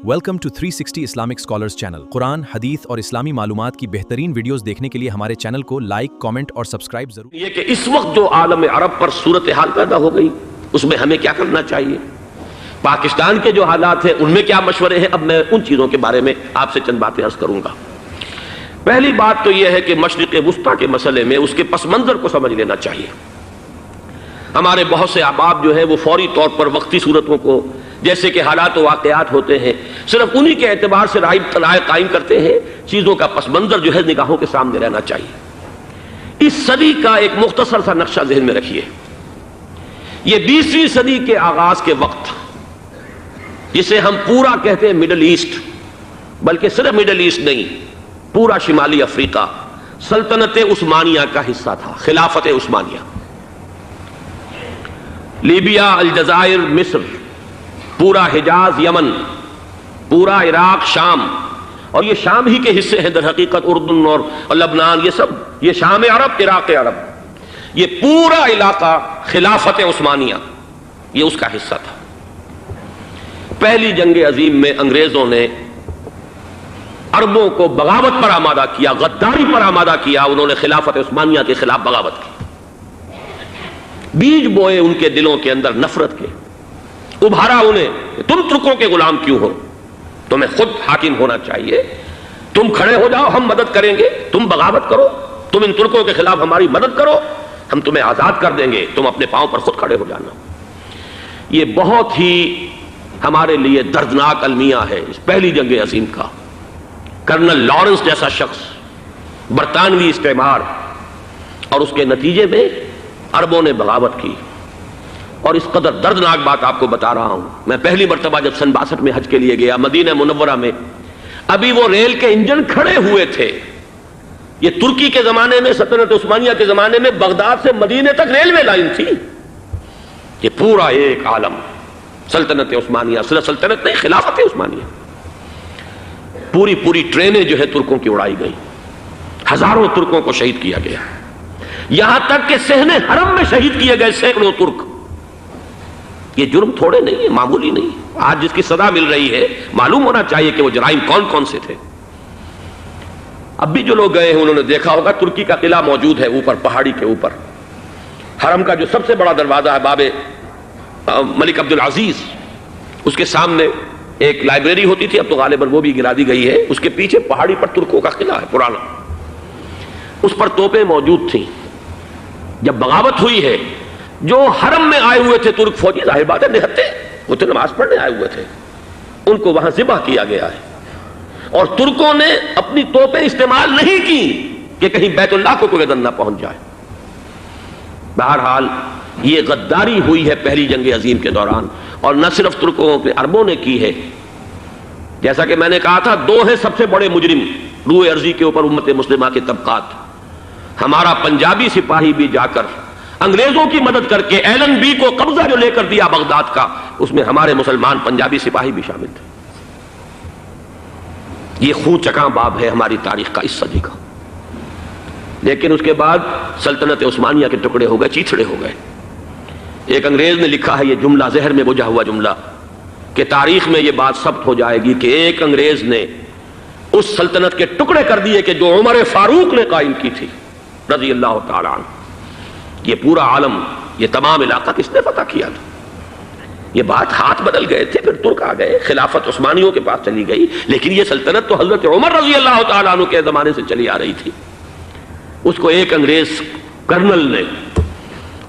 Welcome to 360 Islamic scholars channel. قرآن، حدیث اور اسلامی معلومات کی بہترین ویڈیوز دیکھنے کے لیے ہمارے چینل کو لائک، کامنٹ اور سبسکرائب ضرور۔ یہ کہ اس وقت جو عالم عرب پر صورتحال پیدا ہو گئی، اس میں ہمیں کیا کرنا چاہیے، پاکستان کے جو حالات ہیں ان میں کیا مشورے ہیں، اب میں ان چیزوں کے بارے میں آپ سے چند باتیں عرض کروں گا۔ پہلی بات تو یہ ہے کہ مشرق وسطیٰ کے مسئلے میں اس کے پس منظر کو سمجھ لینا چاہیے۔ ہمارے بہت سے احباب جو ہیں وہ فوری طور پر وقتی صورتوں کو، جیسے کہ حالات و واقعات ہوتے ہیں، صرف انہی کے اعتبار سے رائے قائم کرتے ہیں۔ چیزوں کا پس منظر جو ہے نگاہوں کے سامنے رہنا چاہیے۔ اس صدی کا ایک مختصر سا نقشہ ذہن میں رکھیے۔ یہ 20ویں صدی کے آغاز کے وقت، جسے ہم پورا کہتے ہیں مڈل ایسٹ، بلکہ صرف مڈل ایسٹ نہیں، پورا شمالی افریقہ سلطنت عثمانیہ کا حصہ تھا، خلافت عثمانیہ۔ لیبیا، الجزائر، مصر، پورا حجاز، یمن، پورا عراق، شام، اور یہ شام ہی کے حصے ہیں در حقیقت، اردن اور لبنان، یہ سب، یہ شام عرب، عراق عرب، یہ پورا علاقہ خلافت عثمانیہ یہ اس کا حصہ تھا۔ پہلی جنگ عظیم میں انگریزوں نے عربوں کو بغاوت پر آمادہ کیا، غداری پر آمادہ کیا۔ انہوں نے خلافت عثمانیہ کے خلاف بغاوت کی، بیج بوئے ان کے دلوں کے اندر نفرت کے، ابھارا انہیں کہ تم ترکوں کے غلام کیوں ہو، تمہیں خود حاکم ہونا چاہیے، تم کھڑے ہو جاؤ، ہم مدد کریں گے، تم بغاوت کرو، تم ان ترکوں کے خلاف ہماری مدد کرو، ہم تمہیں آزاد کر دیں گے، تم اپنے پاؤں پر خود کھڑے ہو جانا۔ یہ بہت ہی ہمارے لیے دردناک المیہ ہے اس پہلی جنگ عظیم کا۔ کرنل لارنس جیسا شخص، برطانوی استعمار، اور اس کے نتیجے میں عربوں نے بغاوت کی۔ اور اس قدر دردناک بات آپ کو بتا رہا ہوں، میں پہلی مرتبہ جب سن 62 میں حج کے لیے گیا مدینہ منورہ میں، ابھی وہ ریل کے انجن کھڑے ہوئے تھے۔ یہ ترکی کے زمانے میں، سلطنت عثمانیہ کے زمانے میں بغداد سے مدینے تک ریلوے لائن تھی۔ یہ پورا ایک عالم سلطنت عثمانیہ، صرف سلطنت نہیں، خلافت عثمانیہ، پوری ٹرینیں جو ہے ترکوں کی اڑائی گئی، ہزاروں ترکوں کو شہید کیا گیا، یہاں تک کہ صحن حرم میں شہید کیے گئے سینکڑوں ترک۔ یہ جرم تھوڑے نہیں ہے، معمولی نہیں۔ آج جس کی سزا مل رہی ہے، معلوم ہونا چاہیے کہ وہ جرائم کون کون سے تھے۔ اب بھی جو لوگ گئے ہیں انہوں نے دیکھا ہوگا، ترکی کا قلعہ موجود ہے اوپر پہاڑی کے اوپر، حرم کا جو سب سے بڑا دروازہ ہے باب ملک عبدالعزیز، اس کے سامنے ایک لائبریری ہوتی تھی، اب تو غالباً وہ بھی گرا دی گئی ہے، اس کے پیچھے پہاڑی پر ترکوں کا قلعہ ہے پرانا، اس پر توپیں موجود تھیں۔ جب بغاوت ہوئی ہے، جو حرم میں آئے ہوئے تھے ترک فوجی، ظاہر بات ہے نہتے، وہ تو نماز پڑھنے آئے ہوئے تھے، ان کو وہاں ذبح کیا گیا ہے۔ اور ترکوں نے اپنی توپیں استعمال نہیں کی کہ کہیں بیت اللہ کو کوئی اذن نہ پہنچ جائے۔ بہرحال یہ غداری ہوئی ہے پہلی جنگ عظیم کے دوران، اور نہ صرف ترکوں کے، عربوں نے کی ہے۔ جیسا کہ میں نے کہا تھا، دو ہیں سب سے بڑے مجرم روئے ارضی کے اوپر امت مسلمہ کے طبقات۔ ہمارا پنجابی سپاہی بھی جا کر انگریزوں کی مدد کر کے ایلن بی کو قبضہ جو لے کر دیا بغداد کا، اس میں ہمارے مسلمان پنجابی سپاہی بھی شامل تھے۔ یہ خون چکاں باب ہے ہماری تاریخ کا اس صدی کا۔ لیکن اس کے بعد سلطنت عثمانیہ کے ٹکڑے ہو گئے، چیتھڑے ہو گئے۔ ایک انگریز نے لکھا ہے یہ جملہ، ذہن میں بجھا ہوا جملہ، کہ تاریخ میں یہ بات ثبت ہو جائے گی کہ ایک انگریز نے اس سلطنت کے ٹکڑے کر دیے کہ جو عمر فاروق نے قائم کی تھی رضی اللہ تعالی عنہ۔ یہ پورا عالم، یہ تمام علاقہ کس نے فتح کیا تھا؟ یہ بات ہاتھ بدل گئے تھے، پھر ترک آ گئے، خلافت عثمانیوں کے پاس چلی گئی، لیکن یہ سلطنت تو حضرت عمر رضی اللہ تعالیٰ عنہ کے زمانے سے چلی آ رہی تھی۔ اس کو ایک انگریز کرنل نے،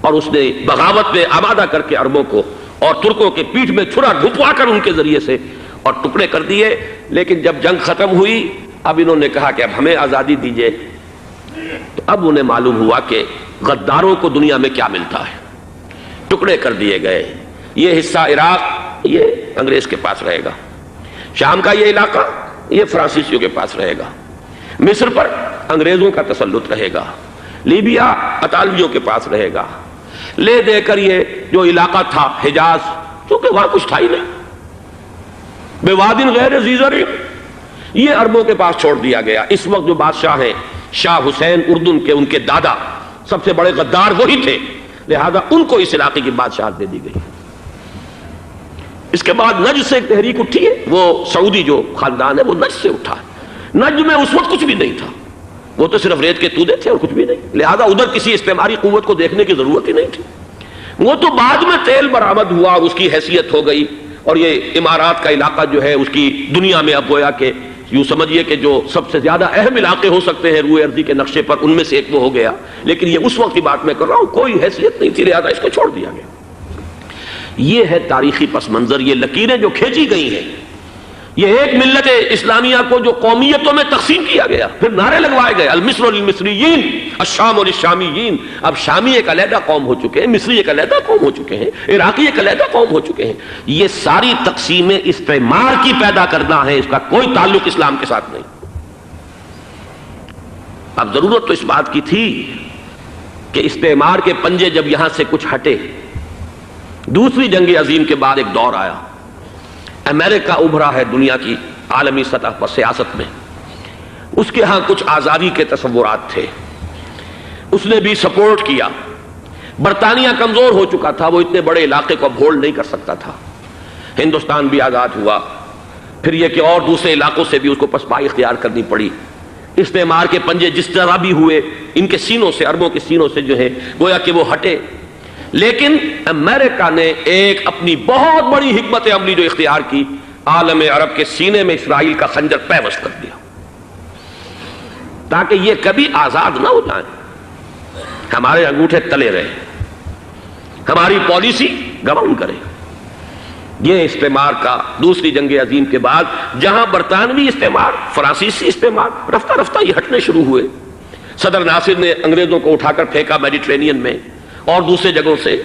اور اس نے بغاوت میں آمادہ کر کے عربوں کو اور ترکوں کے پیٹھ میں چھرا گھپوا کر ان کے ذریعے سے اور ٹکڑے کر دیے۔ لیکن جب جنگ ختم ہوئی، اب انہوں نے کہا کہ اب ہمیں آزادی دیجیے، تو اب انہیں معلوم ہوا کہ غداروں کو دنیا میں کیا ملتا ہے، ٹکڑے کر دیے گئے۔ یہ حصہ عراق یہ انگریز کے پاس رہے گا، شام کا یہ علاقہ یہ فرانسیسیوں کے پاس رہے گا، مصر پر انگریزوں کا تسلط رہے گا، لیبیا اطالویوں کے پاس رہے گا، لے دے کر یہ جو علاقہ تھا حجاز، چونکہ وہاں کچھ تھا ہی نہیں، بوادن غیر ذی زرع، یہ عربوں کے پاس چھوڑ دیا گیا۔ اس وقت جو بادشاہ ہیں شاہ حسین اردن کے، ان کے دادا سب سے بڑے غدار وہی تھے، لہذا ان کو اس علاقے کی بادشاہت دے دی گئی۔ اس کے بعد نجد سے ایک تحریک اٹھی ہے، وہ سعودی جو خاندان ہے وہ نجد سے اٹھا ہے۔ نجد میں اس وقت کچھ بھی نہیں تھا، وہ تو صرف ریت کے تودے تھے اور کچھ بھی نہیں، لہذا ادھر کسی استعماری قوت کو دیکھنے کی ضرورت ہی نہیں تھی۔ وہ تو بعد میں تیل برآمد ہوا اور اس کی حیثیت ہو گئی، اور یہ امارات کا علاقہ جو ہے اس کی دنیا میں اب گویا کہ یوں سمجھیے کہ جو سب سے زیادہ اہم علاقے ہو سکتے ہیں روئے ارضی کے نقشے پر، ان میں سے ایک وہ ہو گیا۔ لیکن یہ اس وقت کی بات میں کر رہا ہوں، کوئی حیثیت نہیں تھی، لہذا اس کو چھوڑ دیا گیا۔ یہ ہے تاریخی پس منظر، یہ لکیریں جو کھینچی گئی ہیں، یہ ایک ملت اسلامیہ کو جو قومیتوں میں تقسیم کیا گیا، پھر نعرے لگوائے گئے المصر للمصریین الشام للشامیین۔ اب شامی ایک علیحدہ قوم ہو چکے ہیں، مصری ایک علیحدہ قوم ہو چکے ہیں، عراقی ایک علیحدہ قوم ہو چکے ہیں۔ یہ ساری تقسیمیں استعمار کی پیدا کرنا ہے، اس کا کوئی تعلق اسلام کے ساتھ نہیں۔ اب ضرورت تو اس بات کی تھی کہ استعمار کے پنجے جب یہاں سے کچھ ہٹے، دوسری جنگ عظیم کے بعد ایک دور آیا، امریکہ ابھرا ہے دنیا کی عالمی سطح پر سیاست میں، اس کے ہاں کچھ آزادی کے تصورات تھے، اس نے بھی سپورٹ کیا۔ برطانیہ کمزور ہو چکا تھا، وہ اتنے بڑے علاقے کو اب ہولڈ نہیں کر سکتا تھا۔ ہندوستان بھی آزاد ہوا، پھر یہ کہ اور دوسرے علاقوں سے بھی اس کو پسپائی اختیار کرنی پڑی۔ استعمار کے پنجے جس طرح بھی ہوئے، ان کے سینوں سے، عربوں کے سینوں سے جو ہے گویا کہ وہ ہٹے، لیکن امریکہ نے ایک اپنی بہت بڑی حکمت عملی جو اختیار کی، عالم عرب کے سینے میں اسرائیل کا خنجر پیوست کر دیا، تاکہ یہ کبھی آزاد نہ ہو جائیں، ہمارے انگوٹھے تلے رہے، ہماری پالیسی گورن کرے۔ یہ استعمار کا دوسری جنگ عظیم کے بعد، جہاں برطانوی استعمار، فرانسیسی استعمار رفتہ رفتہ یہ ہٹنے شروع ہوئے۔ صدر ناصر نے انگریزوں کو اٹھا کر پھینکا میڈیٹرینین میں اور دوسرے جگہوں سے،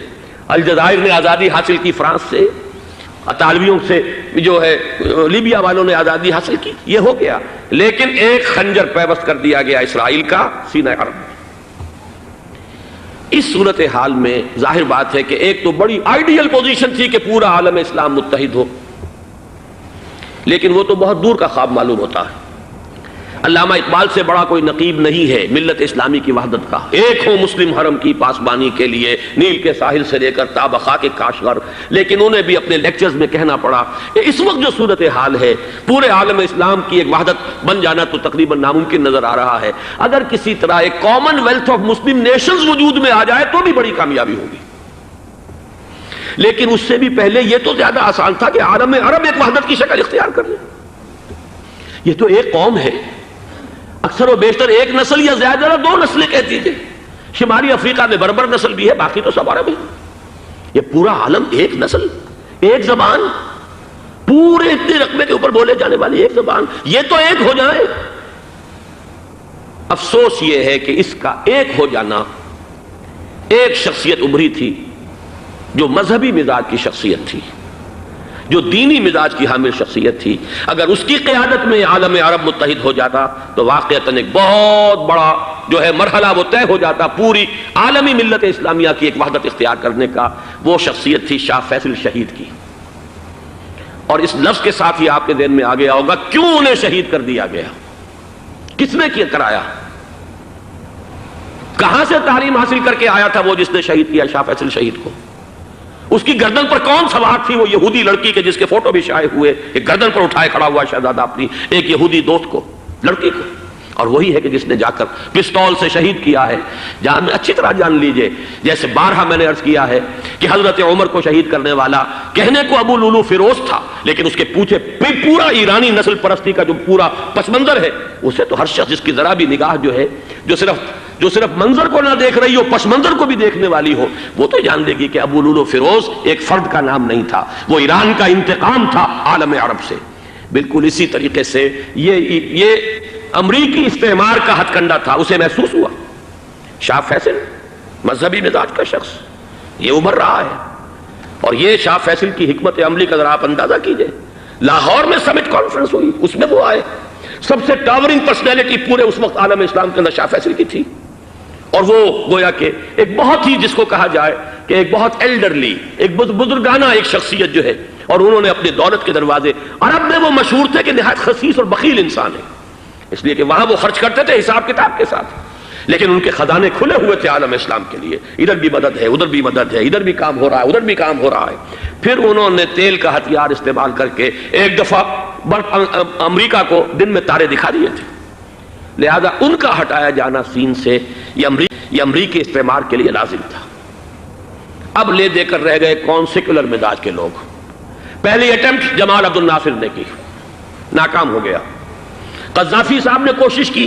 الجزائر نے آزادی حاصل کی فرانس سے، اطالویوں سے جو ہے لیبیا والوں نے آزادی حاصل کی، یہ ہو گیا، لیکن ایک خنجر پیوست کر دیا گیا اسرائیل کا سینہ عرب میں۔ اس صورتحال میں ظاہر بات ہے کہ ایک تو بڑی آئیڈیل پوزیشن تھی کہ پورا عالم اسلام متحد ہو، لیکن وہ تو بہت دور کا خواب معلوم ہوتا ہے۔ علامہ اقبال سے بڑا کوئی نقیب نہیں ہے ملت اسلامی کی وحدت کا۔ ایک ہو مسلم حرم کی پاسبانی کے لیے، نیل کے ساحل سے لے کر تا بخاک کاشغر، لیکن انہیں بھی اپنے لیکچرز میں کہنا پڑا کہ اس وقت جو صورتحال ہے، پورے عالم اسلام کی ایک وحدت بن جانا تو تقریباً ناممکن نظر آ رہا ہے۔ اگر کسی طرح ایک common wealth of Muslim nations وجود میں آ جائے تو بھی بڑی کامیابی ہوگی، لیکن اس سے بھی پہلے یہ تو زیادہ آسان تھا کہ عالم عرب ایک وحدت کی شکل اختیار کر لے۔ یہ تو ایک قوم ہے، اکثر و بیشتر ایک نسل یا زیادہ دو نسلیں کہتی تھے، شمالی افریقہ میں بربر نسل بھی ہے، باقی تو سب عرب ہیں۔ یہ پورا عالم ایک نسل، ایک زبان، پورے اتنے رقبے کے اوپر بولے جانے والی ایک زبان، یہ تو ایک ہو جائے۔ افسوس یہ ہے کہ اس کا ایک ہو جانا، ایک شخصیت ابھری تھی جو مذہبی مزاج کی شخصیت تھی، جو دینی مزاج کی حامل شخصیت تھی، اگر اس کی قیادت میں عالم عرب متحد ہو جاتا تو واقعتاً ایک بہت بڑا جو ہے مرحلہ وہ طے ہو جاتا پوری عالمی ملت اسلامیہ کی ایک وحدت اختیار کرنے کا۔ وہ شخصیت تھی شاہ فیصل شہید کی، اور اس لفظ کے ساتھ ہی آپ کے ذہن میں آ گیا ہوگا کیوں انہیں شہید کر دیا گیا، کس نے کیا کرایا، کہاں سے تعلیم حاصل کر کے آیا تھا وہ جس نے شہید کیا شاہ فیصل شہید کو، اس کی گردن پر کون سوار تھی، وہ یہودی لڑکی کے جس کے فوٹو بھی شائع ہوئے، ایک گردن پر اٹھائے کھڑا ہوا شہزادہ اپنی ایک یہودی دوست کو، لڑکی کو، اور وہی ہے کہ جس نے جا کر پستول سے شہید کیا ہے۔ جان اچھی طرح جان لیجئے، جیسے بارہا میں نے عرض کیا ہے کہ حضرت عمر کو شہید کرنے والا کہنے کو ابو لولو فیروز تھا، لیکن اس کے پیچھے پورا ایرانی نسل پرستی کا جو پورا پس منظر ہے، اسے تو ہر شخص جس کی ذرا بھی نگاہ جو ہے جو صرف منظر کو نہ دیکھ رہی ہو، پس منظر کو بھی دیکھنے والی ہو، وہ تو جان لے گی کہ ابو لولو فیروز ایک فرد کا نام نہیں تھا، وہ ایران کا انتقام تھا عالم عرب سے۔ بالکل اسی طریقے سے یہ امریکی استعمار کا ہتھ کنڈا تھا، اسے محسوس ہوا۔ شاہ فیصل مذہبی مزاج کا شخص، یہ ابھر رہا ہے، اور یہ شاہ فیصل کی حکمت عملی کا ذرا آپ اندازہ کیجئے۔ لاہور میں سمٹ کانفرنس ہوئی، اس میں وہ آئے، سب سے ٹاورنگ پرسنالٹی پورے اس وقت عالم اسلام کے اندر شاہ فیصل کی تھی، اور وہ گویا کہ ایک بہت ہی جس کو کہا جائے کہ ایک بہت ایلڈرلی، ایک بزرگانہ ایک شخصیت جو ہے، اور انہوں نے اپنے دولت کے دروازے، عرب میں وہ مشہور تھے کہ نہایت خسیس اور بخیل انسان ہے، اس لیے کہ وہاں وہ خرچ کرتے تھے حساب کتاب کے ساتھ، لیکن ان کے خزانے کھلے ہوئے تھے عالم اسلام کے لیے، ادھر بھی مدد ہے، ادھر بھی مدد ہے، ادھر بھی کام ہو رہا ہے، ادھر بھی کام ہو رہا ہے۔ پھر انہوں نے تیل کا ہتھیار استعمال کر کے ایک دفعہ امریکہ کو دن میں تارے دکھا دیے تھے، لہذا ان کا ہٹایا جانا سین سے یہ امریکی استعمار کے لیے لازم تھا۔ اب لے دے کر رہ گئے کون؟ سیکولر مزاج کے لوگ۔ پہلی اٹیمپٹ جمال عبد الناصر نے کی، ناکام ہو گیا۔ قذافی صاحب نے کوشش کی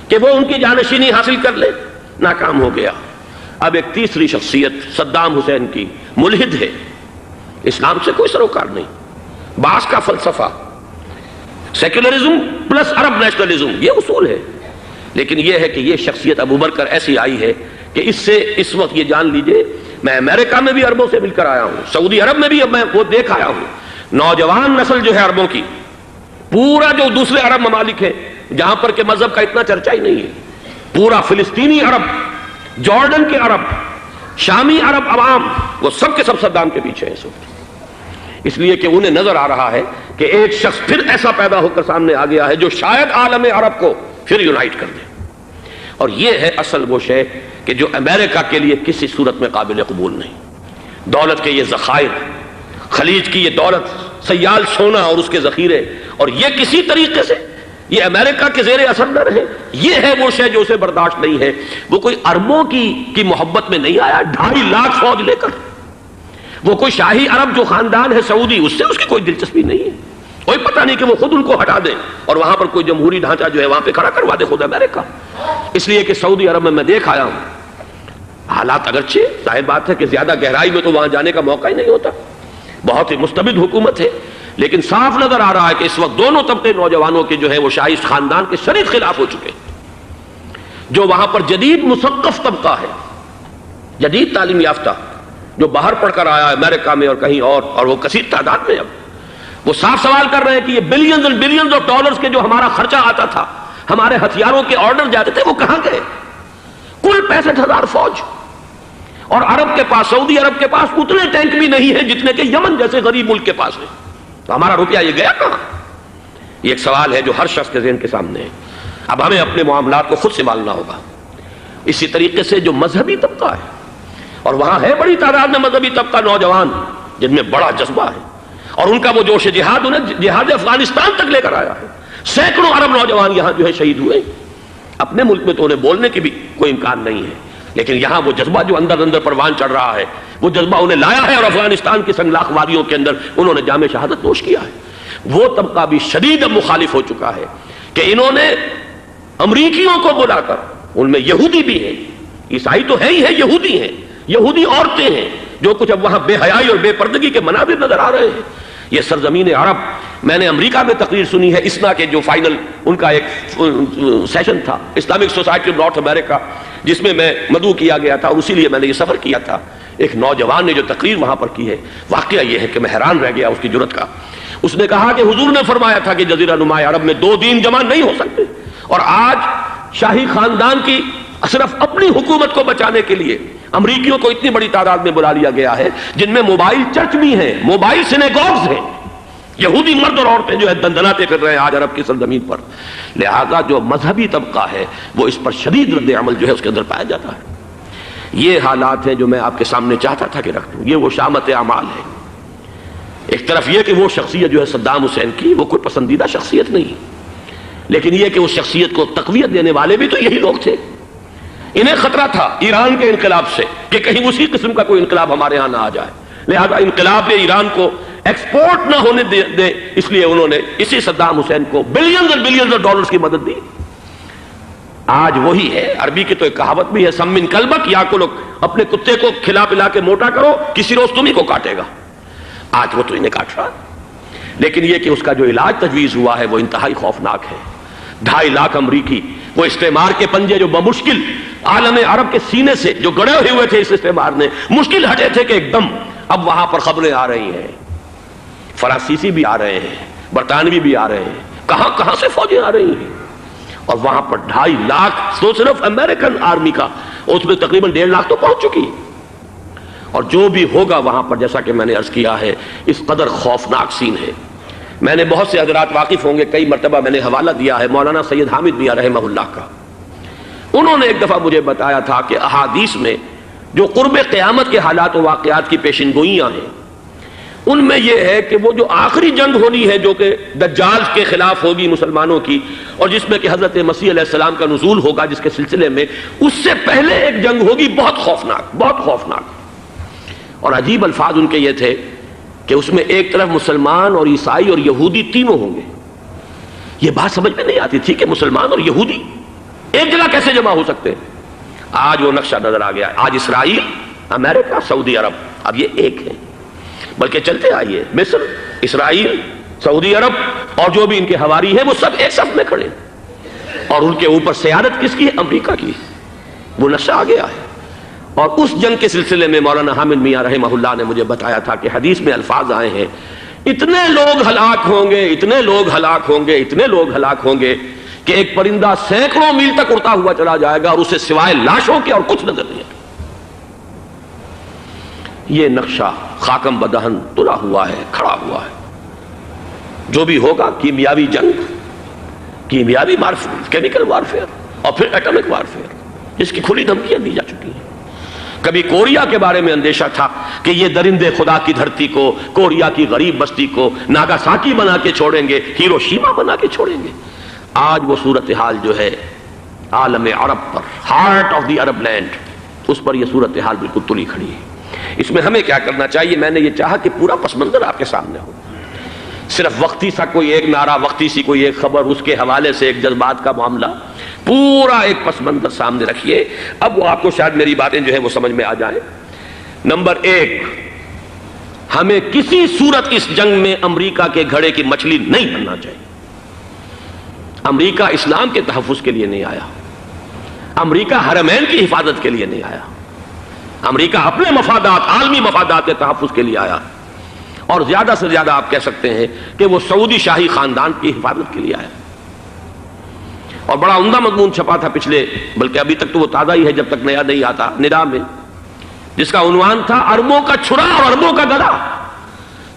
کہ وہ ان کی جانشینی حاصل کر لے، ناکام ہو گیا۔ اب ایک تیسری شخصیت صدام حسین کی، ملحد ہے، اسلام سے کوئی سروکار نہیں، باس کا فلسفہ، سیکولرزم پلس عرب نیشنلزم، یہ اصول ہے۔ لیکن یہ ہے کہ یہ شخصیت ابو بکر ایسی آئی ہے کہ اس سے اس وقت یہ جان لیجئے، میں امریکہ میں بھی عربوں سے مل کر آیا ہوں، سعودی عرب میں بھی اب میں وہ دیکھ آیا ہوں، نوجوان نسل جو ہے عربوں کی، پورا جو دوسرے عرب ممالک ہیں جہاں پر کہ مذہب کا اتنا چرچا ہی نہیں ہے، پورا فلسطینی عرب، جارڈن کے عرب، شامی عرب عوام، وہ سب کے سب صدام کے پیچھے ہیں اس وقت، اس لیے کہ انہیں نظر آ رہا ہے کہ ایک شخص پھر ایسا پیدا ہو کر سامنے آ گیا ہے جو شاید عالم عرب کو پھر یونائٹ کر دے۔ اور یہ ہے اصل وہ شے کہ جو امریکہ کے لیے کسی صورت میں قابل قبول نہیں۔ دولت کے یہ ذخائر، خلیج کی یہ دولت، سیال سونا اور اس کے ذخیرے، اور یہ کسی طریقے سے یہ امریکہ کے زیر اثر نہ رہے، یہ ہے وہ شے جو اسے برداشت نہیں ہے۔ وہ کوئی اربوں کی محبت میں نہیں آیا 2.5 لاکھ فوج لے کر، وہ کوئی شاہی عرب جو خاندان ہے سعودی، اس سے اس کی کوئی دلچسپی نہیں ہے، کوئی پتہ نہیں کہ وہ خود ان کو ہٹا دیں اور وہاں پر کوئی جمہوری ڈھانچہ جو ہے وہاں پہ کھڑا کروا دے خود امریکہ۔ اس لیے کہ سعودی عرب میں دیکھ آیا ہوں حالات، اگرچہ ظاہر بات ہے کہ زیادہ گہرائی میں تو وہاں جانے کا موقع ہی نہیں ہوتا، بہت ہی مستبد حکومت ہے، لیکن صاف نظر آ رہا ہے کہ اس وقت دونوں طبقے نوجوانوں کے جو ہے وہ شاہی خاندان کے شدید خلاف ہو چکے ہیں۔ جو وہاں پر جدید مثقف طبقہ ہے، جدید تعلیم یافتہ، جو باہر پڑھ کر آیا ہے امریکہ میں اور کہیں اور وہ کثیر تعداد میں، اب وہ صاف سوال کر رہے ہیں کہ یہ billions and billions of dollars کے جو ہمارا خرچہ آتا تھا، ہمارے ہتھیاروں کے آرڈر جاتے تھے، وہ کہاں گئے؟ کل 65,000 فوج، اور عرب کے پاس، سعودی عرب کے پاس اتنے ٹینک بھی نہیں ہیں جتنے کہ یمن جیسے غریب ملک کے پاس ہے، تو ہمارا روپیہ یہ گیا کہاں؟ یہ ایک سوال ہے جو ہر شخص کے ذہن کے سامنے ہے۔ اب ہمیں اپنے معاملات کو خود سنبھالنا ہوگا۔ اسی طریقے سے جو مذہبی طبقہ ہے، اور وہاں ہے بڑی تعداد میں مذہبی طبقہ نوجوان جن میں بڑا جذبہ ہے، اور ان کا وہ جوش جہاد انہیں جہاد افغانستان تک لے کر آیا ہے۔ سینکڑوں عرب نوجوان یہاں جو ہے شہید ہوئے، اپنے ملک میں تو انہیں بولنے کی بھی کوئی امکان نہیں ہے، لیکن یہاں وہ جذبہ جو اندر اندر پروان چڑھ رہا ہے، وہ جذبہ انہیں لایا ہے اور افغانستان کی سنگلاخ وادیوں کے اندر انہوں نے جام شہادت نوش کیا ہے۔ وہ طبقہ بھی شدید مخالف ہو چکا ہے کہ انہوں نے امریکیوں کو بلا کر، ان میں یہودی بھی ہیں، عیسائی تو ہے ہی ہے، یہودی ہیں، یہودی عورتیں ہیں، جو کچھ اب وہاں بے حیائی اور بے پردگی کے مناظر نظر آ رہے ہیں۔ یہ سرزمین عرب، میں نے امریکہ میں تقریر سنی ہے، اسنا کے جو فائنل ان کا ایک سیشن تھا، اسلامک سوسائٹی آف نارتھ امریکہ، جس میں میں مدعو کیا گیا تھا، اور اسی لیے میں نے یہ سفر کیا تھا۔ ایک نوجوان نے جو تقریر وہاں پر کی ہے، واقعہ یہ ہے کہ میں حیران رہ گیا اس کی جرأت کا۔ اس نے کہا کہ حضور نے فرمایا تھا کہ جزیرہ نما عرب میں 2 دین جمع نہیں ہو سکتے، اور آج شاہی خاندان کی صرف اپنی حکومت کو بچانے کے لیے امریکیوں کو اتنی بڑی تعداد میں بلا لیا گیا ہے، جن میں موبائل چرچ بھی ہیں، موبائل سینیگوگز ہیں، یہودی مرد اور عورتیں جو ہے دندناتے پھر رہے ہیں آج عرب کی سرزمین پر۔ لہذا جو مذہبی طبقہ ہے وہ اس پر شدید رد عمل جو ہے اس کے اندر پایا جاتا ہے۔ یہ حالات ہیں جو میں آپ کے سامنے چاہتا تھا کہ رکھ دوں۔ یہ وہ شامت اعمال ہے۔ ایک طرف یہ کہ وہ شخصیت جو ہے صدام حسین کی، وہ کوئی پسندیدہ شخصیت نہیں، لیکن یہ کہ اس شخصیت کو تقویت دینے والے بھی تو یہی لوگ تھے۔ انہیں خطرہ تھا ایران کے انقلاب سے کہ کہیں اسی قسم کا کوئی انقلاب ہمارے ہاں نہ آ جائے، لہذا انقلاب ایران کو ایکسپورٹ نہ ہونے دے، اس لیے انہوں نے اسی صدام حسین کو بلینز اور بلینز آف ڈالرز کی مدد دی۔ آج وہی ہے، عربی کی تو ایک کہاوت بھی ہے، سمن کلبک، یا کو لوگ اپنے کتے کو کھلا پلا کے موٹا کرو، کسی روز تمہیں کو کاٹے گا۔ آج وہ تو انہیں کاٹ رہا، لیکن یہ کہ اس کا جو علاج تجویز ہوا ہے وہ انتہائی خوفناک ہے۔ 2.5 لاکھ امریکی وہ استعمار کے پنجے جو بمشکل عالم عرب کے سینے سے جو گڑے ہوئے تھے اس استعمار نے، مشکل ہٹے تھے کہ ایک دم اب وہاں پر خبریں آ رہی ہیں، فرانسیسی بھی آ رہے ہیں، برطانوی بھی آ رہے ہیں، کہاں کہاں سے فوجیں آ رہی ہیں، اور وہاں پر 2.5 لاکھ تو صرف امریکن آرمی کا، اس میں تقریباً 1.5 لاکھ تو پہنچ چکی، اور جو بھی ہوگا وہاں پر جیسا کہ میں نے عرض کیا ہے اس قدر خوفناک سین ہے۔ میں نے بہت سے حضرات واقف ہوں گے، کئی مرتبہ میں نے حوالہ دیا ہے مولانا سید حامد میاں رحمہ اللہ کا، انہوں نے ایک دفعہ مجھے بتایا تھا کہ احادیث میں جو قرب قیامت کے حالات و واقعات کی پیشن گوئیاں ہیں، ان میں یہ ہے کہ وہ جو آخری جنگ ہونی ہے جو کہ دجال کے خلاف ہوگی مسلمانوں کی، اور جس میں کہ حضرت مسیح علیہ السلام کا نزول ہوگا، جس کے سلسلے میں اس سے پہلے ایک جنگ ہوگی بہت خوفناک، بہت خوفناک۔ اور عجیب الفاظ ان کے یہ تھے کہ اس میں ایک طرف مسلمان اور عیسائی اور یہودی تینوں ہوں گے۔ یہ بات سمجھ میں نہیں آتی تھی کہ مسلمان اور یہودی ایک جگہ کیسے جمع ہو سکتے ہیں۔ آج وہ نقشہ نظر آ گیا ہے۔ آج اسرائیل، امریکہ، سعودی عرب اب یہ ایک ہیں، بلکہ چلتے آئیے مصر، اسرائیل، سعودی عرب اور جو بھی ان کے حواری ہیں وہ سب ایک صف میں کھڑے ہیں، اور ان کے اوپر سیادت کس کی ہے؟ امریکہ کی۔ وہ نقشہ آ گیا ہے۔ اور اس جنگ کے سلسلے میں مولانا حامد میاں رحمہ اللہ نے مجھے بتایا تھا کہ حدیث میں الفاظ آئے ہیں، اتنے لوگ ہلاک ہوں گے، اتنے لوگ ہلاک ہوں گے، اتنے لوگ ہلاک ہوں گے کہ ایک پرندہ سینکڑوں میل تک اڑتا ہوا چلا جائے گا اور اسے سوائے لاشوں کے اور کچھ نظر نہیں آئے۔ یہ نقشہ خاکم بدہن تلا ہوا ہے، کھڑا ہوا ہے۔ جو بھی ہوگا کیمیاوی جنگ، کیمیاوی وارفیئر، کیمیکل وارفیئر اور پھر ایٹمک وارفیئر، جس کی کھلی دھمکیاں دی جا چکی ہیں۔ کبھی کوریا کے بارے میں اندیشہ تھا کہ یہ درندے خدا کی دھرتی کو، کوریا کی غریب بستی کو ناگاساکی بنا کے چھوڑیں گے، ہیروشیما بنا کے چھوڑیں گے۔ آج وہ صورتحال جو ہے عالم عرب پر، heart of the Arab land, اس پر یہ صورتحال بالکل تلی کھڑی ہے۔ اس میں ہمیں کیا کرنا چاہیے؟ میں نے یہ چاہا کہ پورا پس منظر آپ کے سامنے ہو، صرف وقتی سا کوئی ایک نعرہ، وقتی سی کوئی ایک خبر، اس کے حوالے سے ایک جذبات کا معاملہ، پورا ایک پس منظر سامنے رکھیے۔ اب وہ آپ کو شاید میری باتیں جو ہیں وہ سمجھ میں آ جائیں۔ نمبر ایک، ہمیں کسی صورت اس جنگ میں امریکہ کے گھڑے کی مچھلی نہیں بننا چاہیے۔ امریکہ اسلام کے تحفظ کے لیے نہیں آیا، امریکہ حرمین کی حفاظت کے لیے نہیں آیا، امریکہ اپنے مفادات، عالمی مفادات کے تحفظ کے لیے آیا، اور زیادہ سے زیادہ آپ کہہ سکتے ہیں کہ وہ سعودی شاہی خاندان کی حفاظت کے لیے آیا۔ اور بڑا عمدہ مضمون چھپا تھا پچھلے، بلکہ ابھی تک تو وہ تازہ ہی ہے جب تک نیا نہیں آتا، ندا میں، جس کا عنوان تھا اربوں کا چھرا اور اربوں کا گدا۔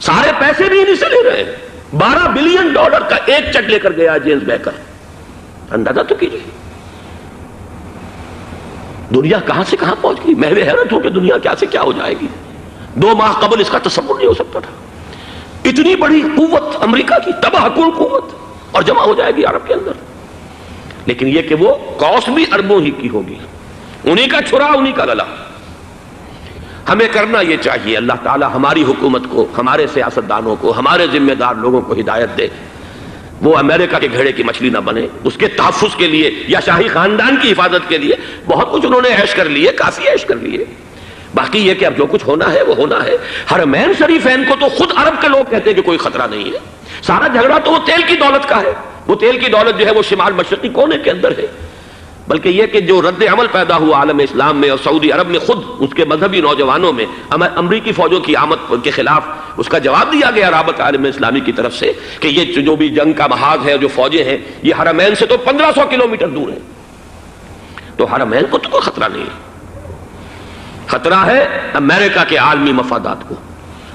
سارے پیسے بھی انہیں سے لے رہے ہیں۔ $12 بلین کا ایک چیک لے کر گیا جیمز بیکر۔ اندازہ تو کیجیے دنیا کہاں سے کہاں پہنچ گئی۔ میں حیرت ہوں کہ دنیا کیا سے کیا ہو جائے گی۔ 2 ماہ قبل اس کا تصور نہیں ہو سکتا تھا۔ اتنی بڑی قوت امریکہ کی، تباہ کن قوت، اور جمع ہو جائے گی عرب کے اندر۔ لیکن یہ کہ وہ کاسٹ بھی اربوں ہی کی ہوگی، انہی کا چھرا، انہی کا گلا۔ ہمیں کرنا یہ چاہیے، اللہ تعالی ہماری حکومت کو، ہمارے سیاستدانوں کو، ہمارے ذمہ دار لوگوں کو ہدایت دے، وہ امریکہ کے گھڑے کی مچھلی نہ بنے۔ اس کے تحفظ کے لیے یا شاہی خاندان کی حفاظت کے لیے بہت کچھ انہوں نے عیش کر لیے، کافی عیش کر لیے۔ باقی یہ کہ اب جو کچھ ہونا ہے وہ ہونا ہے۔ حرمین شریفین کو تو خود عرب کے لوگ کہتے ہیں کہ کوئی خطرہ نہیں ہے۔ سارا جھگڑا تو وہ تیل کی دولت کا ہے۔ وہ تیل کی دولت جو ہے وہ شمال مشرقی کونے کے اندر ہے۔ بلکہ یہ کہ جو رد عمل پیدا ہوا عالم اسلام میں اور سعودی عرب میں، خود اس کے مذہبی نوجوانوں میں امریکی فوجوں کی آمد کے خلاف اس کا جواب دیا گیا رابطہ عالم اسلامی کی طرف سے کہ یہ جو بھی جنگ کا محاذ ہے، جو فوجیں ہیں، یہ حرمین سے تو 1500 کلومیٹر دور ہیں، تو حرمین کو تو کوئی خطرہ نہیں ہے۔ خطرہ ہے امریکہ کے عالمی مفادات کو۔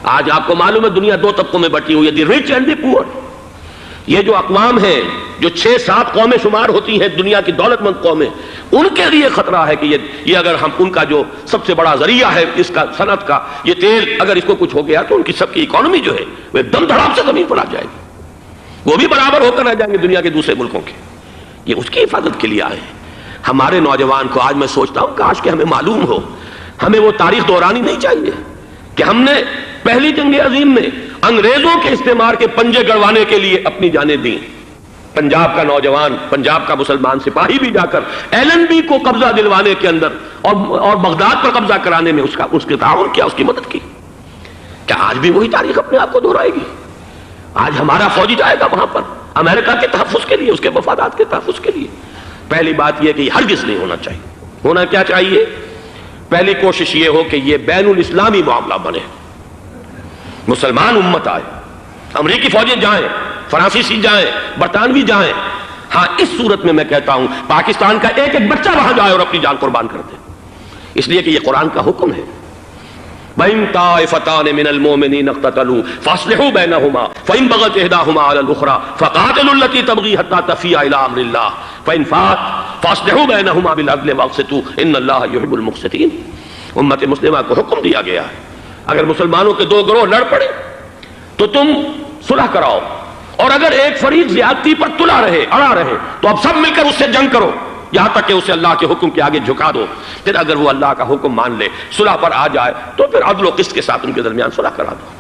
آج آپ کو معلوم ہے دنیا 2 طبقوں میں بٹی ہوئی ہے، دی رچ اینڈ دی پور۔ یہ جو اقوام ہیں، جو 6-7 قومیں شمار ہوتی ہیں دنیا کی دولت مند قومیں، ان کے لیے خطرہ ہے کہ یہ اگر ہم ان کا جو سب سے بڑا ذریعہ ہے اس کا صنعت کا، یہ تیل، اگر اس کو کچھ ہو گیا تو ان کی سب کی اکانومی جو ہے وہ دم دھڑام سے زمین پر آ جائے گی، وہ بھی برابر ہو کر رہ جائیں گے دنیا کے دوسرے ملکوں کے۔ یہ اس کی حفاظت کے لیے آئے ہیں۔ ہمارے نوجوان کو آج میں سوچتا ہوں کاش کہ ہمیں معلوم ہو، ہمیں وہ تاریخ دہرانی نہیں چاہیے کہ ہم نے پہلی جنگ عظیم میں انگریزوں کے استعمار کے پنجے گڑوانے کے لیے اپنی جانیں دیں۔ پنجاب کا نوجوان، پنجاب کا مسلمان سپاہی بھی جا کر ایلن بی کو قبضہ دلوانے کے اندر اور بغداد پر قبضہ کرانے میں اس کے تعاون کیا، اس کی مدد کی۔ کیا آج بھی وہی تاریخ اپنے آپ کو دہرائے گی؟ آج ہمارا فوجی جائے گا وہاں پر امریکہ کے تحفظ کے لیے، اس کے مفادات کے تحفظ کے لیے۔ پہلی بات یہ کہ یہ ہرگز نہیں ہونا چاہیے۔ ہونا کیا چاہیے؟ پہلی کوشش یہ ہو کہ یہ بین الاسلامی معاملہ بنے، مسلمان امت آئے، امریکی فوجیں جائیں، فرانسیسی جائیں، برطانوی جائیں۔ ہاں اس صورت میں کہتا ہوں پاکستان کا ایک ایک بچہ وہاں جائے اور اپنی جان قربان کر دے، اس لیے کہ یہ قرآن کا حکم ہے۔ وَإِن طَائِفَتَانِ مِنَ الْمُؤْمِنِينَ اقْتَتَلُوا فَأَصْلِحُوا بَيْنَهُمَا فَإِن بَغَتْ إِحْدَاهُمَا عَلَى الْأُخْرَى فَقَاتِلُوا الَّتِي تَبْغِي حَتَّى تَفِيءَ إِلَى أَمْرِ اللَّهِ فَإِن فَاءَتْ فاصلحوا بینہما بالعدل واقسطوا ان اللہ یحب المقسطین. امت مسلمہ کو حکم دیا گیا ہے اگر مسلمانوں کے دو گروہ لڑ پڑے تو تم صلح کراؤ، اور اگر ایک فریق زیادتی پر تلا رہے اڑا رہے تو اب سب مل کر اس سے جنگ کرو یہاں تک کہ اسے اللہ کے حکم کے آگے جھکا دو. پھر اگر وہ اللہ کا حکم مان لے صلح پر آ جائے تو پھر عدل و قسط کے ساتھ ان کے درمیان صلح کرا دو.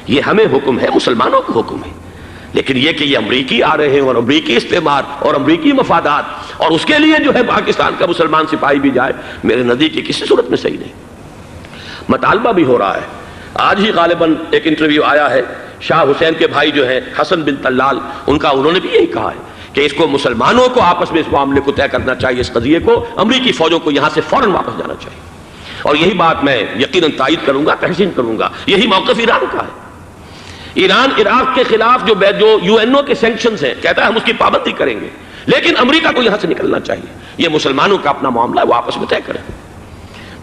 یہ ہمیں حکم ہے، مسلمانوں کو حکم ہے. لیکن یہ کہ یہ امریکی آ رہے ہیں اور امریکی استعمار اور امریکی مفادات اور اس کے لیے جو ہے پاکستان کا مسلمان سپاہی بھی جائے، میرے نزدیک کسی صورت میں صحیح نہیں. مطالبہ بھی ہو رہا ہے. آج ہی غالباً ایک انٹرویو آیا ہے شاہ حسین کے بھائی جو ہیں حسن بن طلال، انہوں نے بھی یہی کہا ہے کہ اس کو مسلمانوں کو آپس میں اس معاملے کو طے کرنا چاہیے، اس قضیے کو امریکی فوجوں کو یہاں سے فوراً واپس جانا چاہیے. اور یہی بات میں یقیناً تائید کروں گا، تحسین کروں گا. یہی موقف ایران کا ہے. ایران عراق کے خلاف جو یو این او کے سینکشنز ہیں کہتا ہے ہم اس کی پابندی کریں گے، لیکن امریکہ کو یہاں سے نکلنا چاہیے. یہ مسلمانوں کا اپنا معاملہ ہے، وہ آپس میں طے کریں.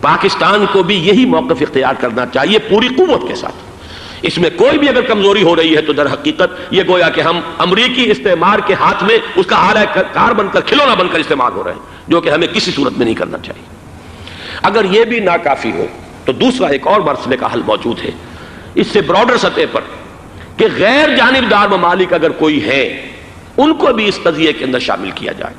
پاکستان کو بھی یہی موقف اختیار کرنا چاہیے پوری قوت کے ساتھ. اس میں کوئی بھی اگر کمزوری ہو رہی ہے تو در حقیقت یہ گویا کہ ہم امریکی استعمار کے ہاتھ میں اس کا آلہ کار بن کر، کھلونا بن کر استعمال ہو رہے ہیں، جو کہ ہمیں کسی صورت میں نہیں کرنا چاہیے. اگر یہ بھی ناکافی ہو تو دوسرا ایک اور مسئلے کا حل موجود ہے اس سے براڈر سطح پر، کہ غیر جانبدار ممالک اگر کوئی ہے ان کو بھی اس قضیے کے اندر شامل کیا جائے.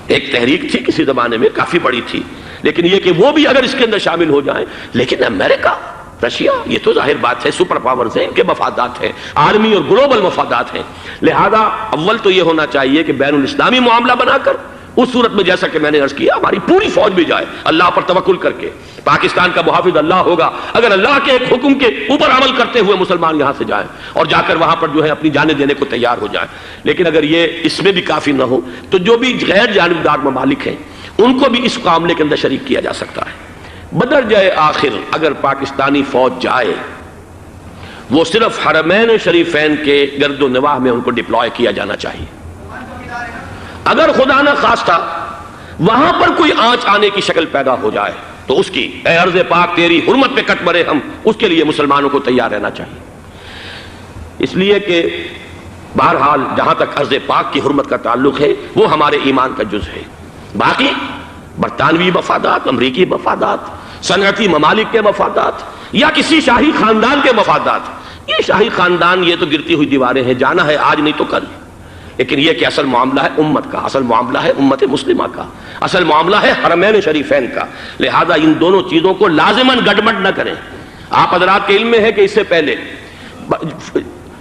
ایک تحریک تھی کسی زمانے میں، کافی بڑی تھی، لیکن یہ کہ وہ بھی اگر اس کے اندر شامل ہو جائیں. لیکن امریکہ، رشیا، یہ تو ظاہر بات ہے سپر پاورز ہیں، ان کے مفادات ہیں، عالمی اور گلوبل مفادات ہیں. لہذا اول تو یہ ہونا چاہیے کہ بین الاسلامی معاملہ بنا کر اس صورت میں جیسا کہ میں نے عرض کیا ہماری پوری فوج بھی جائے اللہ پر توکل کر کے. پاکستان کا محافظ اللہ ہوگا. اگر اللہ کے ایک حکم کے اوپر عمل کرتے ہوئے مسلمان یہاں سے جائیں اور جا کر وہاں پر جو ہے اپنی جانیں دینے کو تیار ہو جائیں. لیکن اگر یہ اس میں بھی کافی نہ ہو تو جو بھی غیر جانبدار ممالک ہیں ان کو بھی اس معاملے کے اندر شریک کیا جا سکتا ہے. بدرجۂ آخر اگر پاکستانی فوج جائے وہ صرف حرمین شریفین کے گرد و نواح میں ان کو ڈپلوائے کیا جانا چاہیے. اگر خدا نہ خواستہ وہاں پر کوئی آنچ آنے کی شکل پیدا ہو جائے تو اس کی اے ارض پاک تیری حرمت پہ کٹ مرے ہم، اس کے لیے مسلمانوں کو تیار رہنا چاہیے. اس لیے کہ بہرحال جہاں تک ارض پاک کی حرمت کا تعلق ہے وہ ہمارے ایمان کا جز ہے. باقی برطانوی مفادات، امریکی مفادات، صنعتی ممالک کے مفادات یا کسی شاہی خاندان کے مفادات، یہ شاہی خاندان یہ تو گرتی ہوئی دیواریں ہیں، جانا ہے آج نہیں تو کل. لیکن یہ کہ اصل معاملہ ہے امت کا، اصل معاملہ ہے امت مسلمہ کا، اصل معاملہ ہے حرمین شریفین کا. لہذا ان دونوں چیزوں کو لازماً گڈمڈ نہ کریں. آپ حضرات کے علم میں ہے کہ اس سے پہلے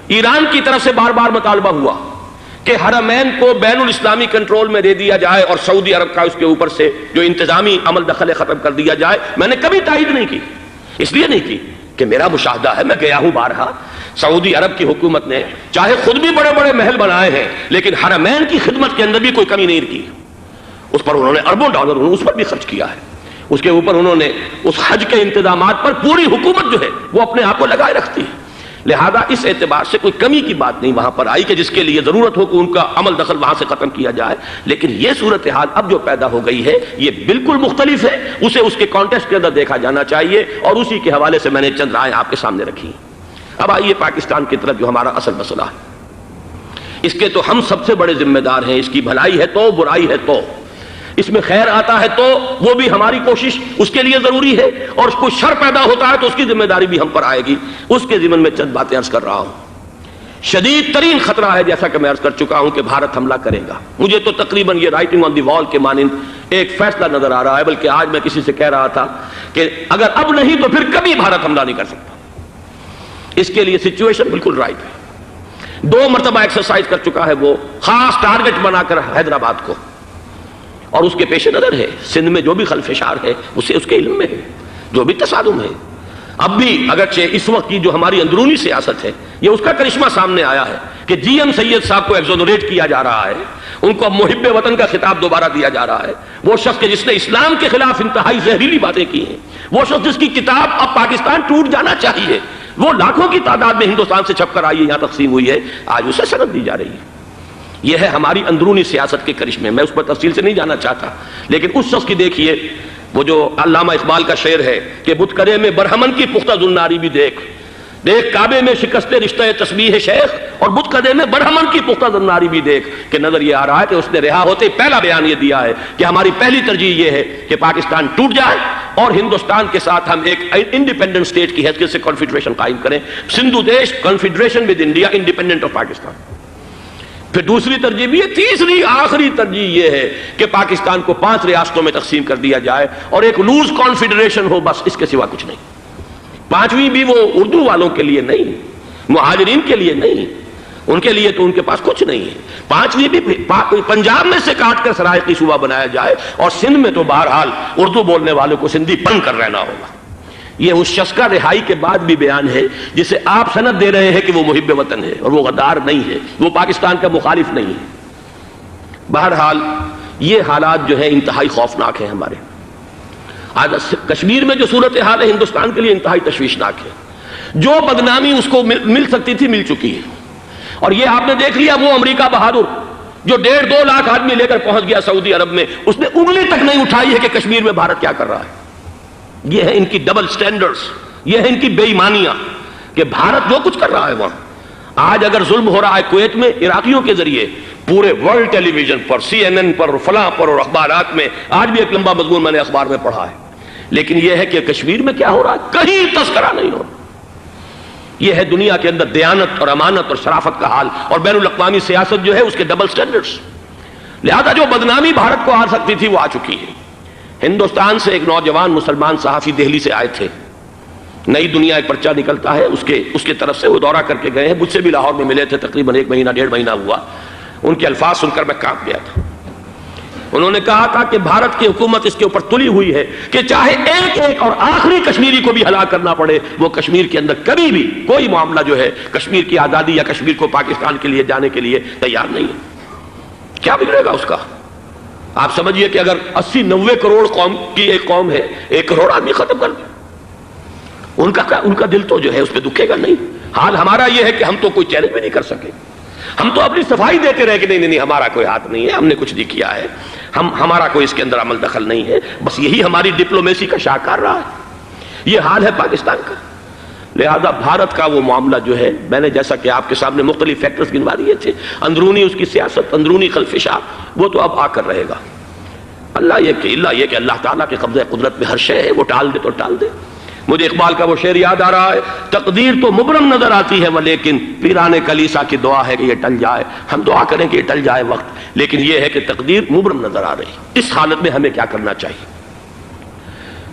ایران کی طرف سے بار بار مطالبہ ہوا کہ حرمین کو بین الاسلامی کنٹرول میں دے دیا جائے اور سعودی عرب کا اس کے اوپر سے جو انتظامی عمل دخل ختم کر دیا جائے. میں نے کبھی تائید نہیں کی، اس لیے نہیں کی کہ میرا مشاہدہ ہے، میں گیا ہوں بارہا، سعودی عرب کی حکومت نے چاہے خود بھی بڑے بڑے محل بنائے ہیں لیکن حرمین کی خدمت کے اندر بھی کوئی کمی نہیں کی. اس پر انہوں نے اربوں ڈالر اس پر بھی خرچ کیا ہے. اس کے اوپر انہوں نے اس حج کے انتظامات پر پوری حکومت جو ہے وہ اپنے آپ کو لگائے رکھتی ہے. لہذا اس اعتبار سے کوئی کمی کی بات نہیں وہاں پر آئی کہ جس کے لیے ضرورت ہو کہ ان کا عمل دخل وہاں سے ختم کیا جائے. لیکن یہ صورتحال اب جو پیدا ہو گئی ہے یہ بالکل مختلف ہے، اسے اس کے کانٹیکسٹ کے اندر دیکھا جانا چاہیے اور اسی کے حوالے سے میں نے چند رائے آپ کے سامنے رکھی. اب آئیے پاکستان کی طرف جو ہمارا اصل مسئلہ ہے، اس کے تو ہم سب سے بڑے ذمہ دار ہیں. اس کی بھلائی ہے تو، برائی ہے تو، اس میں خیر آتا ہے تو وہ بھی ہماری کوشش اس کے لیے ضروری ہے، اور کوئی شر پیدا ہوتا ہے تو اس کی ذمہ داری بھی ہم پر آئے گی. اس کے ضمن میں چند باتیں عرض کر رہا ہوں. شدید ترین خطرہ ہے جیسا کہ میں عرض کر چکا ہوں کہ بھارت حملہ کرے گا. مجھے تو تقریباً یہ رائٹنگ آن دی وال کے مانند ایک فیصلہ نظر آ رہا ہے، بلکہ آج میں کسی سے کہہ رہا تھا کہ اگر اب نہیں تو پھر کبھی بھارت حملہ نہیں کر سکتا. اس کے لیے سچویشن بالکل رائٹ ہے. 2 مرتبہ ایکسرسائز کر چکا ہے وہ خاص ٹارگٹ بنا کر حیدرآباد کو، اور اس کے پیش نظر ہے سندھ میں جو بھی خلفشار ہے اسے اس کے علم میں ہے، جو بھی تصادم ہے. اب بھی اگرچہ اس وقت کی جو ہماری اندرونی سیاست ہے یہ اس کا کرشمہ سامنے آیا ہے کہ جی ایم سید صاحب کو ایگزونریٹ کیا جا رہا ہے، ان کو محب وطن کا خطاب دوبارہ دیا جا رہا ہے. وہ شخص کہ جس نے اسلام کے خلاف انتہائی زہریلی باتیں کی ہیں، وہ شخص جس کی کتاب اب پاکستان ٹوٹ جانا چاہیے، وہ لاکھوں کی تعداد میں ہندوستان سے چھپ کر آئی ہے، یہاں تقسیم ہوئی ہے، آج اسے سند دی جا رہی ہے. یہ ہے ہماری اندرونی سیاست کے کرشمے. میں اس پر تفصیل سے نہیں جانا چاہتا، لیکن اس شخص کی دیکھیے وہ جو علامہ اقبال کا شعر ہے کہ بت کرے میں برہمن کی پختہ زناری بھی دیکھ، دیکھ کعبے میں شکست رشتہ تسبیح شیخ اور بت قدے میں برہمن کی پختہ زناری بھی دیکھ کہ نظر یہ آ رہا ہے کہ اس نے رہا ہوتے پہلا بیان یہ دیا ہے کہ ہماری پہلی ترجیح یہ ہے کہ پاکستان ٹوٹ جائے اور ہندوستان کے ساتھ ہم ایک انڈیپینڈنٹ اسٹیٹ کی حیثیت سے کنفیڈریشن قائم کریں، سندھو دیش confederation with India independent of Pakistan. پھر دوسری ترجیح بھی ہے، تیسری آخری ترجیح یہ ہے کہ پاکستان کو 5 ریاستوں میں تقسیم کر دیا جائے اور ایک لوز کانفیڈریشن ہو، بس اس کے سوا کچھ نہیں۔ 5ویں بھی وہ اردو والوں کے لیے نہیں، مہاجرین کے لیے نہیں، ان کے لیے تو ان کے پاس کچھ نہیں ہے۔ 5ویں بھی پنجاب میں سے کاٹ کر سرائیکی صوبہ بنایا جائے اور سندھ میں تو بہرحال اردو بولنے والوں کو سندھی بن کر رہنا ہوگا۔ یہ اس شخص کا رہائی کے بعد بھی بیان ہے جسے آپ سند دے رہے ہیں کہ وہ محب وطن ہے، اور وہ غدار نہیں ہے، وہ پاکستان کا مخالف نہیں ہے۔ بہرحال یہ حالات جو ہے انتہائی خوفناک ہیں ہمارے۔ آج کشمیر میں جو صورتحال ہے ہندوستان کے لیے انتہائی تشویشناک ہے۔ جو بدنامی اس کو مل سکتی تھی مل چکی ہے، اور یہ آپ نے دیکھ لیا وہ امریکہ بہادر جو 1.5-2 لاکھ آدمی لے کر پہنچ گیا سعودی عرب میں، اس نے انگلی تک نہیں اٹھائی ہے کہ کشمیر میں بھارت کیا کر رہا ہے۔ یہ ہے ان کی ڈبل سٹینڈرڈز، یہ ہے ان کی بے ایمانیاں کہ بھارت جو کچھ کر رہا ہے وہاں۔ آج اگر ظلم ہو رہا ہے کویت میں عراقیوں کے ذریعے، پورے ورلڈ ٹیلی ویژن پر، CNN پر، فلاں پر اور اخبارات میں، آج بھی ایک لمبا مضمون میں نے اخبار میں پڑھا ہے، لیکن یہ ہے کہ کشمیر میں کیا ہو رہا ہے کہیں تذکرہ نہیں ہو رہا۔ یہ ہے دنیا کے اندر دیانت اور امانت اور شرافت کا حال، اور بین الاقوامی سیاست جو ہے اس کے ڈبل سٹینڈرڈز۔ لہذا جو بدنامی بھارت کو آ سکتی تھی وہ آ چکی ہے۔ ہندوستان سے ایک نوجوان مسلمان صحافی دہلی سے آئے تھے، نئی دنیا ایک پرچہ نکلتا ہے اس کے طرف سے وہ دورہ کر کے گئے ہیں، مجھ سے بھی لاہور میں ملے تھے، تقریباً 1 مہینہ 1.5 مہینہ ہوا۔ ان کے الفاظ سن کر میں کانپ گیا تھا۔ انہوں نے کہا تھا کہ بھارت کی حکومت اس کے اوپر تلی ہوئی ہے کہ چاہے ایک اور آخری کشمیری کو بھی ہلاک کرنا پڑے، وہ کشمیر کے اندر کبھی بھی کوئی معاملہ جو ہے کشمیر کی آزادی یا کشمیر کو پاکستان کے لیے جانے کے لیے تیار نہیں ہے۔ کیا بگڑے گا اس کا؟ آپ سمجھئے کہ اگر 80-90 کروڑ قوم کی ایک قوم ہے، 1 کروڑ آدمی ختم کر دیں، ان کا دل تو جو ہے اس پہ دکھے گا نہیں۔ حال ہمارا یہ ہے کہ ہم تو کوئی چیلنج بھی نہیں کر سکے، ہم تو اپنی صفائی دیتے رہے کہ نہیں ہمارا کوئی ہاتھ نہیں ہے، ہم نے کچھ نہیں کیا ہے، ہمارا کوئی اس کے اندر عمل دخل نہیں ہے، بس یہی ہماری ڈپلومیسی کا شاہکار رہا ہے۔ یہ حال ہے پاکستان کا۔ لہذا بھارت کا وہ معاملہ جو ہے، میں نے جیسا کہ آپ کے سامنے مختلف فیکٹرز گنوا دیے تھے، اندرونی اس کی سیاست، اندرونی خلفشات، وہ تو اب آ کر رہے گا۔ اللہ یہ کہ اللہ تعالیٰ کے قبضہ قدرت میں ہر شے ہے، وہ ٹال دے تو ٹال دے۔ مجھے اقبال کا وہ شعر یاد آ رہا ہے، تقدیر تو مبرم نظر آتی ہے ولیکن پیران کلیسا کی دعا ہے کہ یہ ٹل جائے۔ ہم دعا کریں کہ یہ ٹل جائے وقت، لیکن یہ ہے کہ تقدیر مبرم نظر آ رہی۔ اس حالت میں ہمیں کیا کرنا چاہیے؟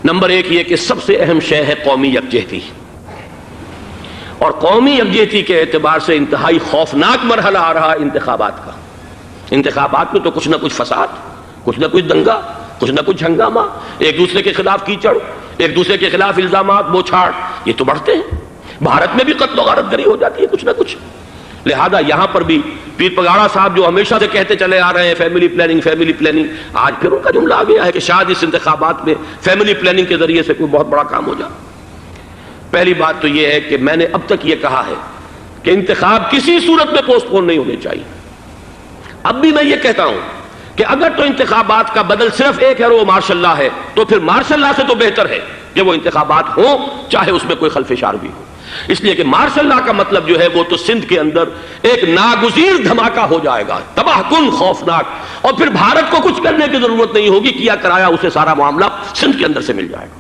نمبر 1 یہ کہ سب سے اہم شے ہے قومی یکجہتی، اور قومی یکجہتی کے اعتبار سے انتہائی خوفناک مرحلہ آ رہا ہے انتخابات کا۔ انتخابات میں تو کچھ نہ کچھ فساد، کچھ نہ کچھ دنگا، کچھ نہ کچھ ہنگامہ، ایک دوسرے کے خلاف کیچڑ، ایک دوسرے کے خلاف الزامات، بوچھاڑ، یہ تو بڑھتے ہیں۔ بھارت میں بھی قتل و غارت گری ہو جاتی ہے کچھ نہ کچھ۔ لہذا یہاں پر بھی پیر پگاڑا صاحب جو ہمیشہ سے کہتے چلے آ رہے ہیں فیملی پلاننگ، آج پھر ان کا جملہ آ گیا ہے کہ شاید اس انتخابات میں فیملی پلاننگ کے ذریعے سے کوئی بہت بڑا کام ہو جائے۔ پہلی بات تو یہ ہے کہ میں نے اب تک یہ کہا ہے کہ انتخاب کسی صورت میں پوسٹ پون نہیں ہونے چاہیے۔ اب بھی میں یہ کہتا ہوں کہ اگر تو انتخابات کا بدل صرف ایک ہے اور وہ مارشل لا ہے، تو پھر مارشل لا سے تو بہتر ہے کہ وہ انتخابات ہوں چاہے اس میں کوئی خلفشار بھی ہو، اس لیے کہ مارشل لا کا مطلب جو ہے وہ تو سندھ کے اندر ایک ناگزیر دھماکہ ہو جائے گا، تباہ کن، خوفناک، اور پھر بھارت کو کچھ کرنے کی ضرورت نہیں ہوگی، کیا کرایا اسے سارا معاملہ سندھ کے اندر سے مل جائے گا۔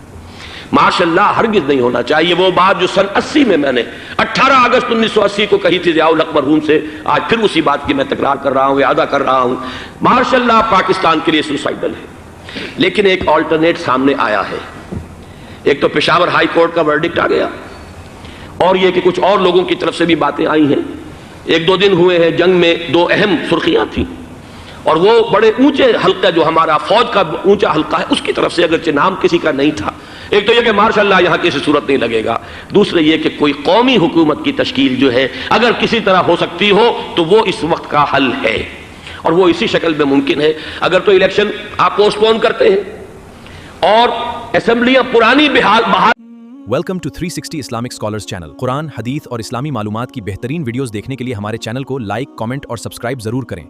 ماشاء اللہ ہرگز نہیں ہونا چاہیے۔ وہ بات جو سن 80 میں نے 18 اگست 1980 کو کہی تھی ضیاء الحق مرحوم سے، آج پھر اسی بات کی میں تکرار کر رہا ہوں، اعادہ کر رہا ہوں۔ ماشاء اللہ پاکستان کے لیے سوسائڈل ہے، لیکن ایک آلٹرنیٹ سامنے آیا ہے۔ ایک تو پشاور ہائی کورٹ کا ورڈکٹ آ گیا، اور یہ کہ کچھ اور لوگوں کی طرف سے بھی باتیں آئی ہیں۔ 1-2 دن ہوئے ہیں، جنگ میں 2 اہم سرخیاں تھیں، اور وہ بڑے اونچے حلقہ جو ہمارا فوج کا اونچا حلقہ ہے اس کی طرف سے، اگرچہ نام کسی کا نہیں تھا، ایک تو یہ کہ ماشاء اللہ یہاں کسی صورت نہیں لگے گا، دوسرے یہ کہ کوئی قومی حکومت کی تشکیل جو ہے اگر کسی طرح ہو سکتی ہو تو وہ اس وقت کا حل ہے، اور وہ اسی شکل میں ممکن ہے۔ اگر تو الیکشن آپ پوسٹ پون کرتے ہیں اور اسمبلیاں پرانی بحال welcome to 360 Islamic scholars channel. قرآن، حدیث اور اسلامی معلومات کی بہترین ویڈیوز دیکھنے کے لیے ہمارے چینل کو لائک، کامنٹ اور سبسکرائب ضرور کریں۔